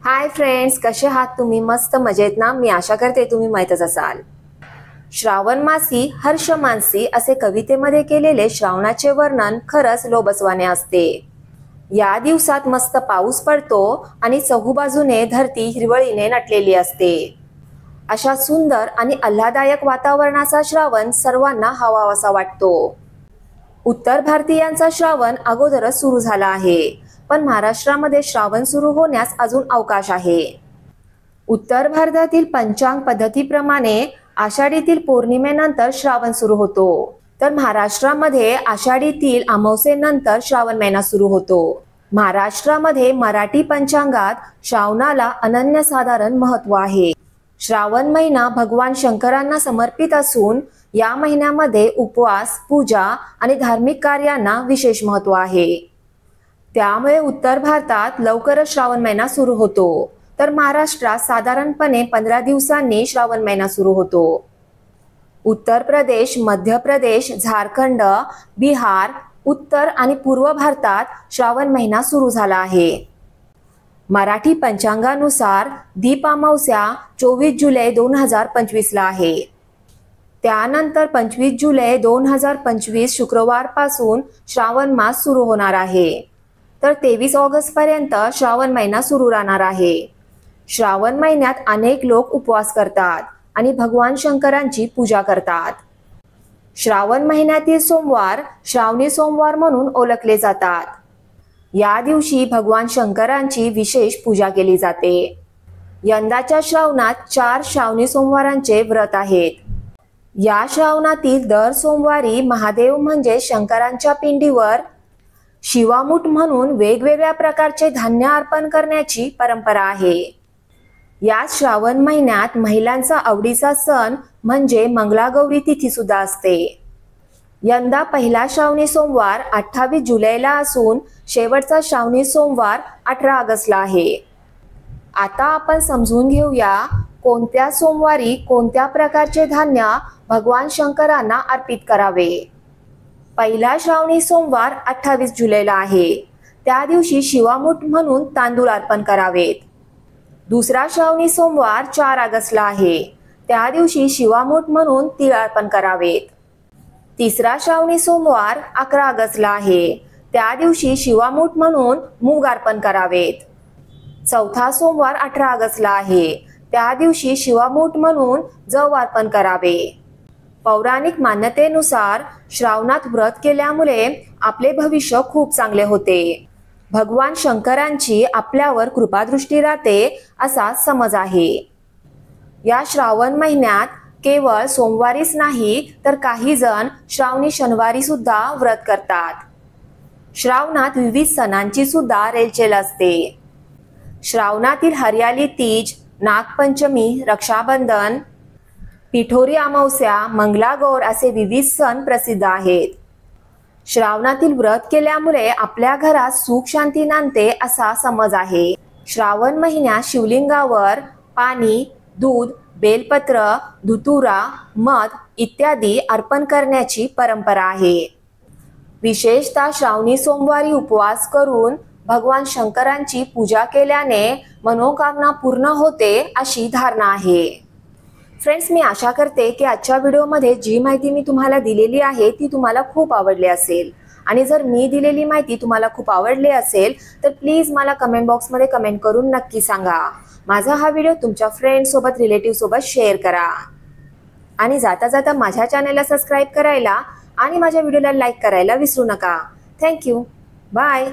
Hi friends, कसे आहात तुम्ही? मस्त मजेत ना? मी आशा करते तुम्ही मजेतच असाल. श्रावण मासी हर्ष मानसी असे कवितेमध्ये केलेले श्रावणाचे वर्णन खरंच लोभसवाने असते. या दिवसात मस्त पाऊस पडतो आणि चहूबाजूने धरती हिरवळीने नटलेली असते. अशा सुंदर आणि आल्हाददायक वातावरणाचा श्रावण सर्वांना हवाहवासा वाटतो. उत्तर भारतीयांचा श्रावण अगोदरच सुरू झाला आहे, पण महाराष्ट्रामध्ये श्रावण सुरू होण्यास अजून अवकाश आहे. उत्तर भारतातील पंचांग पद्धतीप्रमाणे आषाढीतील पौर्णिमेनंतर श्रावण सुरू होतो, तर महाराष्ट्रामध्ये आषाढीतील अमावस्येनंतर श्रावण महिना सुरू होतो. महाराष्ट्रामध्ये मराठी पंचांगात श्रावणाला अनन्यसाधारण महत्त्व आहे. श्रावण महिना भगवान शंकरांना समर्पित असून या महिन्यामध्ये उपवास, पूजा आणि धार्मिक कार्यांना विशेष महत्त्व आहे. त्यामुळे उत्तर भारतात लवकरच श्रावण महिना सुरू होतो, तर महाराष्ट्रात साधारणपणे 15 दिवसांनी श्रावण महिना सुरू होतो. उत्तर प्रदेश, मध्य प्रदेश, झारखंड, बिहार, उत्तर आणि पूर्व भारतात श्रावण महिना सुरू झाला आहे. मराठी पंचांगानुसार दीप अमावस्या 24 जुलै 2025 ला आहे. त्यानंतर 25 जुलै 2025 शुक्रवारपासून श्रावण मास सुरू होणार आहे, तर 23 ऑगस्ट पर्यंत श्रावण महिना सुरू राहणार आहे. श्रावण महिन्यात अनेक लोक उपवास करतात आणि भगवान शंकरांची पूजा करतात. श्रावण महिन्यातील सोमवार श्रावणी सोमवार म्हणून ओळखले जातात. या दिवशी भगवान शंकरांची विशेष पूजा केली जाते. यंदाच्या श्रावणात 4 श्रावणी सोमवारांचे व्रत आहेत. या श्रावणातील दर सोमवारी महादेव म्हणजे शंकरांच्या पिंडीवर शिवामूठ म्हणून वेगवेगळ्या प्रकारचे धान्य अर्पण करण्याची परंपरा आहे. या श्रावण महिन्यात महिलांचा आवडीचा सण म्हणजे मंगळागौरी तिथी सुद्धा असते. यंदा पहिला श्रावणी सोमवार 28 जुलैला असून शेवटचा श्रावणी सोमवार 18 ऑगस्टला आहे. आता आपण समजून घेऊया कोणत्या सोमवारी कोणत्या प्रकारचे धान्य भगवान शंकरांना अर्पित करावे. पहिला श्रावणी सोमवार 28 जुलैला आहे. त्या दिवशी शिवामूठ म्हणून तांदूळ अर्पण करावेत. दुसरा श्रावणी सोमवार 4 ऑगस्टला आहे. त्या दिवशी शिवामूठ म्हणून तीळ अर्पण करावेत. तिसरा श्रावणी सोमवार 11 ऑगस्टला आहे. त्या दिवशी शिवामूठ म्हणून मूग अर्पण करावेत. चौथा सोमवार 18 ऑगस्टला आहे. त्या दिवशी शिवामूठ म्हणून जव अर्पण करावे. पौराणिक मान्यतेनुसार श्रावणात व्रत केल्यामुळे आपले भविष्य खूप चांगले होते. भगवान शंकरांची आपल्यावर कृपादृष्टी राहते असा समज आहे. या श्रावण महिन्यात केवळ सोमवारीच नाही तर काही जण श्रावणी शनिवारी सुद्धा व्रत करतात. श्रावणात विविध सणांची सुद्धा रेलचेल असते. श्रावणातील हरियाली तीज, नागपंचमी, रक्षाबंधन, पिठोरी अमावस्या, मंगळागौर असे विविध सण प्रसिद्ध आहेत. श्रावणातील व्रत केल्यामुळे आपल्या घरात सुख शांती नांदते असा समज आहे. श्रावण महिन्यात शिवलिंगावर पाणी, दूध, बेलपत्र, धुतुरा, मध इत्यादी अर्पण करण्याची परंपरा आहे. विशेषतः श्रावणी सोमवारी उपवास करून भगवान शंकरांची पूजा केल्याने मनोकामना पूर्ण होते अशी धारणा आहे. फ्रेंड्स, मी आशा करते की आजच्या व्हिडिओमध्ये जी माहिती मी तुम्हाला दिलेली आहे ती तुम्हाला खूप आवडली असेल. आणि जर मी दिलेली माहिती तुम्हाला खूप आवडली असेल तर प्लीज मला कमेंट बॉक्समध्ये कमेंट करून नक्की सांगा. माझा हा व्हिडिओ तुमच्या फ्रेंड्स सोबत, रिलेटिव्ह सोबत शेअर करा. आणि जाता जाता माझ्या चॅनलला सबस्क्राईब करायला आणि माझ्या व्हिडिओला लाईक करायला विसरू नका. थँक्यू. बाय.